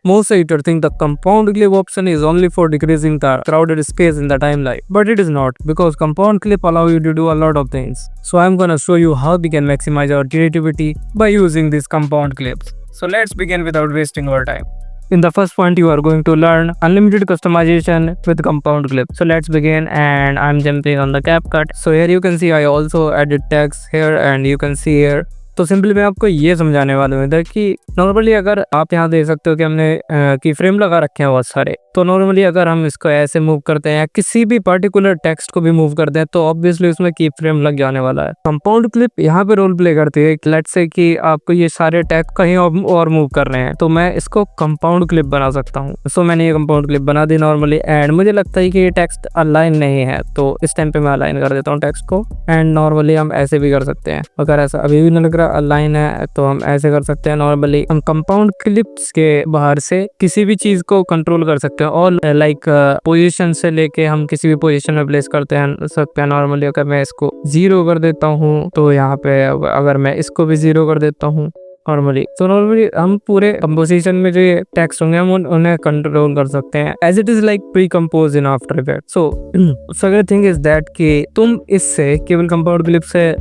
Most editors think the compound clip option is only for decreasing the crowded space in the timeline, but it is not, because compound clip allow you to do a lot of things. So I'm gonna show you how we can maximize our creativity by using these compound clips. So let's begin without wasting our time. In the first point, you are going to learn unlimited customization with compound clip. So let's begin, and I'm jumping on the CapCut. So here you can see I also added text here, and you can see here. तो simply मैं आपको ये समझाने वाला हूँ इधर कि normally अगर आप यहाँ देख सकते हो कि हमने की फ्रेम लगा रखे हैं बहुत सारे, तो नॉर्मली अगर हम इसको ऐसे मूव करते हैं या किसी भी पर्टिकुलर टेक्स्ट को भी मूव करते हैं तो ऑब्वियसली उसमें की फ्रेम लग जाने वाला है। कंपाउंड क्लिप यहाँ पे रोल प्ले करती है। लेट्स से कि आपको ये सारे टेक्स्ट कहीं और मूव कर रहे हैं, तो मैं इसको कंपाउंड क्लिप बना सकता हूँ। सो मैंने ये कंपाउंड क्लिप बना दी नॉर्मली, एंड मुझे लगता है कि ये टेक्स्ट अलाइन नहीं है, तो इस टाइम पे मैं अलाइन कर देता हूँ टेक्स्ट को। एंड नॉर्मली हम ऐसे भी कर सकते हैं, अगर ऐसा अभी भी नहीं लग रहा अलाइन है तो हम ऐसे कर सकते हैं। नॉर्मली हम कंपाउंड क्लिप्स के बाहर से किसी भी चीज को कंट्रोल कर सकते हैं, और लाइक पोजीशन से लेके हम किसी भी पोजीशन में प्लेस करते हैं सकते हैं। नॉर्मली अगर मैं इसको 0 कर देता हूँ तो यहाँ पे अगर मैं इसको भी 0 कर देता हूँ नॉर्मली, तो नॉर्मली हम पूरे कंपोजिशन में जो ये टेक्स्ट होंगे हम उन्हें कंट्रोल कर सकते हैं as it is like precompose in After Effects. So thing is that कि तुम इससे केवल कंपाउंड क्लिप से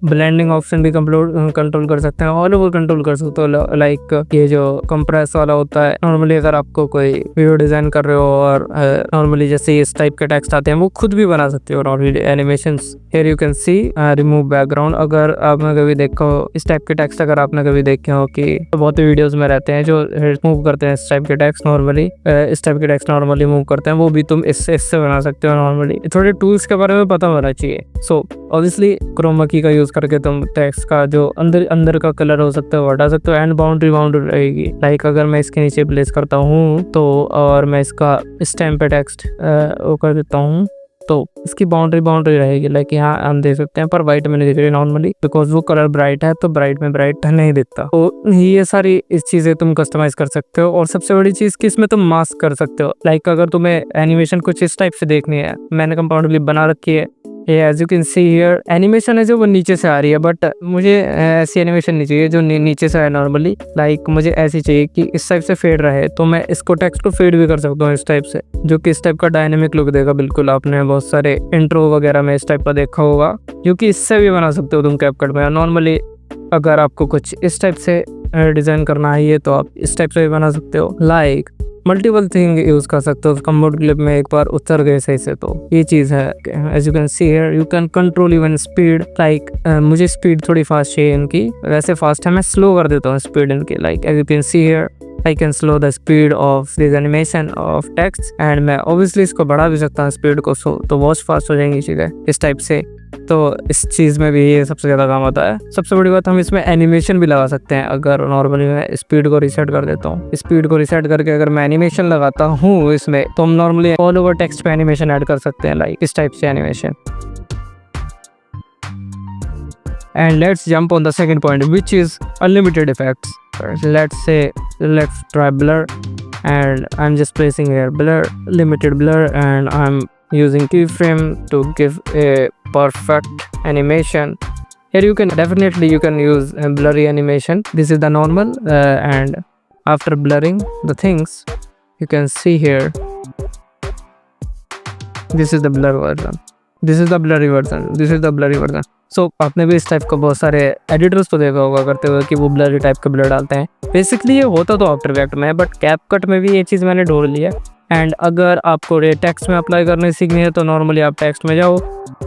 ब्लेंडिंग ऑप्शन भी कंट्रोल कर सकते हैं, ऑल ओवर कंट्रोल कर सकते हो। लाइक ये जो कंप्रेस वाला होता है, नॉर्मली अगर आपको कोई वीडियो डिजाइन कर रहे हो और नॉर्मली जैसे इस टाइप के टेक्स्ट आते हैं वो खुद भी बना सकते हो। Normally animations here you can C remove background. अगर आपने कभी देखा हो इस टाइप के टेक्स्ट, अगर आपने कभी देखे हो कि बहुत ही वीडियोस में रहते हैं जो मूव करते हैं इस टाइप के टेक्स्ट, नॉर्मली इस टाइप के टेक्स्ट नॉर्मली मूव करते हैं, वो भी तुम इससे बना सकते हो। नॉर्मली थोड़े टूल्स के बारे में पता होना चाहिए। सो ऑब्वियसली क्रोमा की का यूज करके तुम टेक्स्ट का जो अंदर का कलर हो सकता है वो हटा सकते हो, एंड बाउंड्री रहेगी। लाइक अगर मैं इसके नीचे प्लेस करता हूँ तो और मैं इसका इस टाइम पे टेक्स्ट वो कर देता हूँ तो इसकी बाउंड्री रहेगी। लाइक यहाँ हम देख सकते हैं, पर वाइट में नहीं दिख रही नॉर्मली, बिकॉज वो कलर ब्राइट है, तो ब्राइट में ब्राइट नहीं दिखता। तो ये सारी इस चीजें तुम कस्टमाइज कर सकते हो। और सबसे बड़ी चीज कि इसमें तुम मास्क कर सकते हो। लाइक अगर तुम्हें एनिमेशन कुछ इस टाइप से देखनी है, मैंने कंपाउंड क्लिप बना रखी है, as you can see here animation है जो वो नीचे से आ रही है, बट मुझे ऐसी एनिमेशन नहीं चाहिए जो नीचे से है। नॉर्मली लाइक मुझे ऐसी चाहिए कि इस टाइप से फेड रहे, तो मैं इसको टेक्स्ट को फेड भी कर सकता हूँ इस टाइप से, जो कि इस टाइप का डायनेमिक लुक देगा। बिल्कुल आपने बहुत सारे इंट्रो वगैरह में इस टाइप का देखा होगा, क्योंकि इससे भी बना सकते हो तुम कैपकट में। नॉर्मली अगर आपको कुछ इस टाइप से डिजाइन करना है तो आप इस टाइप से भी बना सकते हो। लाइक मल्टीपल थिंग यूज कर सकते हो कंपाउंड क्लिप में। एक बार उतर गए सही से तो ये चीज है। As you can see here you can control even speed. Like मुझे स्पीड थोड़ी फास्ट चाहिए इनकी, वैसे फास्ट है, मैं स्लो कर देता हूँ स्पीड इनकी। Like as you can see here I can slow the speed of this animation of text, and मैं obviously इसको बढ़ा भी सकता हूँ स्पीड को, तो वॉच फास्ट हो जाएंगी चीज़ें इस टाइप से। तो इस चीज़ में भी ये सबसे ज़्यादा काम आता है। सबसे बड़ी बात हम इसमें एनिमेशन भी लगा सकते हैं। अगर नॉर्मली मैं स्पीड को रीसेट कर देता हूँ, स्पीड को रीसेट करके अगर मैं एनिमेशन लगाता हूँ इसमें, तो हम नॉर्मली ऑल ओवर टेक्स्ट पे एनिमेशन ऐड कर सकते हैं, लाइक इस टाइप से animation. And let's jump on the second point, which is unlimited effects. Let's try blur, and I'm just placing here blur, limited blur, and I'm using keyframe to give a perfect animation. Here you can definitely use a blurry animation. This is the normal, and after blurring the things, you can see here, this is the blur version. This is the blurry version. This is the blurry version. So आपने भी इस type का बहुत सारे editors तो देखा होगा करते हुए कि वो ब्लरी टाइप का ब्लर डालते हैं। बेसिकली ये होता तो आफ्टर इफेक्ट में, बट कैपकट में भी ये चीज़ मैंने ढूंढ ली है। एंड अगर आपको टेक्स्ट में अप्लाई करने सीखनी है तो नॉर्मली आप टेक्स्ट में जाओ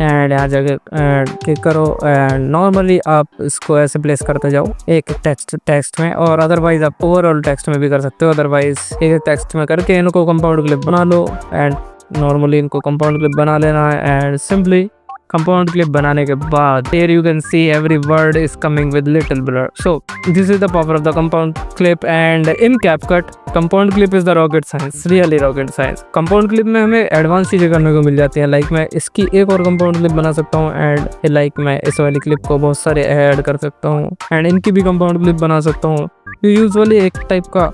एंड यहाँ जाके क्लिक करो, एंड नॉर्मली आप इसको ऐसे प्लेस करते जाओ एक टेक्स्ट में, और अदरवाइज आप ओवरऑल टेक्स्ट में भी कर सकते हो। अदरवाइज एक टेक्स्ट में करके इनको कंपाउंड क्लिप बना लो, एंड नॉर्मली इनको कंपाउंड क्लिप बना लेना है। एंड सिंपली कंपाउंड क्लिप बनाने के बाद here you can see every word is coming with little blur. So this is the power of the compound clip, and in CapCut compound clip is the rocket science, really rocket science. compound clip में हमें advance चीज़ें करने को मिल जाती हैं। Like मैं इसकी एक और कंपाउंड क्लिप बना सकता हूँ, एंड लाइक मैं इस वाली क्लिप को बहुत सारे ऐड कर सकता हूँ, एंड इनकी भी कंपाउंड क्लिप बना सकता हूँ। ये यूजुअली एक टाइप का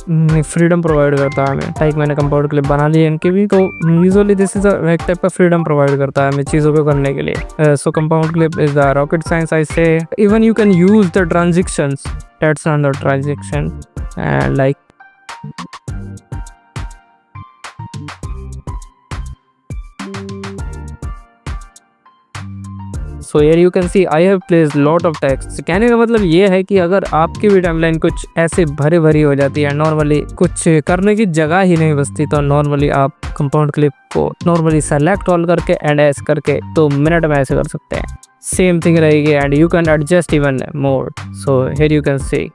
फ्रीडम प्रोवाइड करता है हमें। लाइक मैंने कंपाउंड क्लिप बना ली है इनकी भी, तो यूजुअली दिस इज एक टाइप का फ्रीडम प्रोवाइड करता है हमें चीज़ों को करने के लिए। So compound clip is the rocket science I say. Even you can use the transitions, that's on the transition, and like so here you can see I have placed lot of text. कहने का मतलब ये है कि अगर आपकी भी timeline कुछ ऐसे भरी भरी हो जाती है, नॉर्मली कुछ करने की जगह ही नहीं बचती, तो नॉर्मली आप कंपाउंड क्लिप को नॉर्मली सेलेक्ट ऑल करके एंड एस करके तो मिनट में ऐसे कर सकते हैं। सेम थिंग रहेगी and you can adjust even more. So here you can C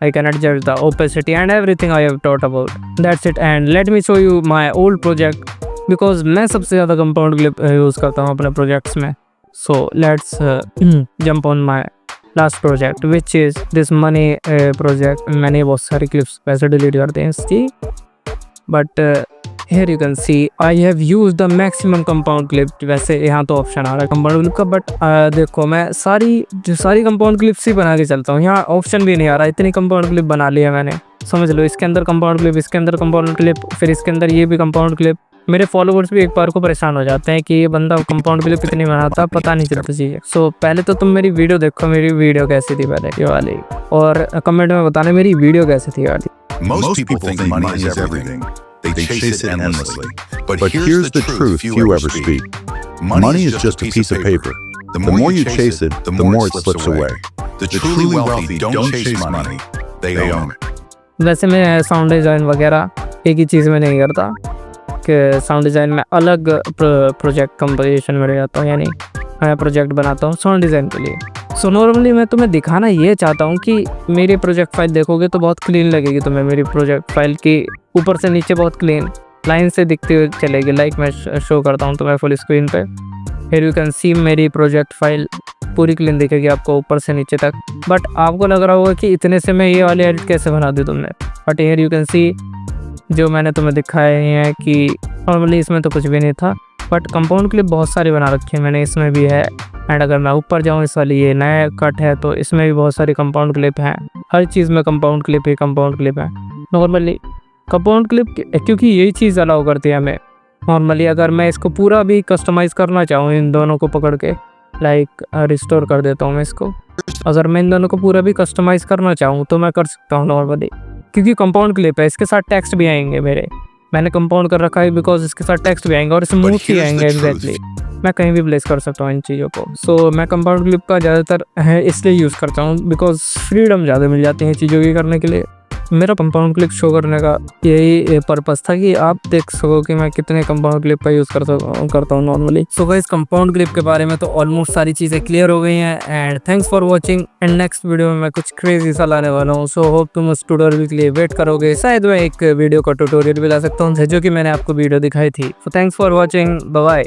I can adjust the opacity and everything I have taught about. That's it, and let me show you my old project because मैं सबसे ज़्यादा compound clip use करता हूँ अपने projects में. So let's jump on my last project which is this money project. मैंने बहुत सारी clips वैसे delete करते हैं इसकी, but here you can see I have used the maximum compound clip। वैसे यहाँ तो ऑप्शन आ रहा है compound clip का, बट देखो मैं सारी compound clips ही बना के चलता हूँ। यहाँ ऑप्शन भी नहीं आ रहा, इतनी compound clip बना लिया मैंने। समझ लो, इसके अंदर compound clip, इसके अंदर compound clip, फिर इसके अंदर ये भी compound clip। मेरे फॉलोवर्स भी एक बार को परेशान हो जाते हैं कि ये बंदा कंपाउंड क्लिप इतनी बनाता, पता नहीं चलता चीज़ें। सो पहले तो तुम मेरी वीडियो देखो, मेरी वीडियो कैसी थी पहले ये वाली, और कमेंट में बताना मेरी वीडियो कैसी थी वाली। Most people think money is everything. They chase it endlessly. But here's the truth few ever speak. Money is just a piece of paper. The more you chase it, the more it slips away. The truly wealthy don't chase money. They own it. वैसे मैं sound design वगैरह एक ही चीज़ में नहीं करता कि sound design में अलग प्रोजेक्ट कंपोजिशन में रह जाता हूँ, यानी मैं प्रोजेक्ट बनाता हूँ साउंड डिज़ाइन के लिए। सो नॉर्मली मैं तुम्हें दिखाना ये चाहता हूँ कि मेरी प्रोजेक्ट फाइल देखोगे तो बहुत क्लीन लगेगी तुम्हें। मेरी प्रोजेक्ट फाइल की ऊपर से नीचे बहुत क्लीन लाइन से दिखती हुई चलेगी। लाइक मैं शो करता हूँ तुम्हें फुल स्क्रीन पे। हियर यू कैन सी मेरी प्रोजेक्ट फाइल पूरी क्लीन दिखेगी आपको ऊपर से नीचे तक। बट आपको लग रहा होगा कि इतने से मैं ये वाली एडिट कैसे बना दी तुमने, बट हियर यू कैन सी जो मैंने तुम्हें दिखाया है कि नॉर्मली इसमें तो कुछ भी नहीं था, बट कंपाउंड क्लिप बहुत सारी बना रखी है मैंने, इसमें भी है। एंड अगर मैं ऊपर जाऊँ, इस वाली ये नया कट है तो इसमें भी बहुत सारी कंपाउंड क्लिप हैं। हर चीज़ में कंपाउंड क्लिप है नॉर्मली। कंपाउंड क्लिप क्योंकि यही चीज़ अलाउ करती है हमें। नॉर्मली अगर मैं इसको पूरा भी कस्टमाइज़ करना चाहूँ, इन दोनों को पकड़ के लाइक रिस्टोर कर देता हूँ मैं इसको। अगर मैं इन दोनों को पूरा भी कस्टमाइज़ करना चाहूँ तो मैं कर सकता हूँ नॉर्मली, क्योंकि कंपाउंड क्लिप है, इसके साथ टेक्स्ट भी आएंगे मेरे। मैंने कंपाउंड कर रखा है बिकॉज इसके साथ टेक्स्ट भी आएंगे और स्मूथ ही आएंगे एग्जैक्टली। मैं कहीं भी प्लेस कर सकता हूँ इन चीज़ों को। सो मैं कंपाउंड क्लिप का ज़्यादातर है इसलिए यूज़ करता हूँ बिकॉज फ्रीडम ज़्यादा मिल जाती है चीज़ों की करने के लिए। मेरा कंपाउंड क्लिप शो करने का यही पर्पस था कि आप देख सको कि मैं कितने कंपाउंड क्लिप का यूज़ करता हूँ normally. So guys, compound clip के बारे में तो ऑलमोस्ट सारी चीज़ें क्लियर हो गई हैं and thanks for watching. And next video में मैं कुछ क्रेजी सा लाने वाला हूँ। सो होप तुम उस ट्यूटोरियल के लिए वेट करोगे। शायद मैं एक वीडियो का ट्यूटोरियल भी ला सकता हूँ जो कि मैंने आपको वीडियो दिखाई थी। So thanks for watching, bye bye.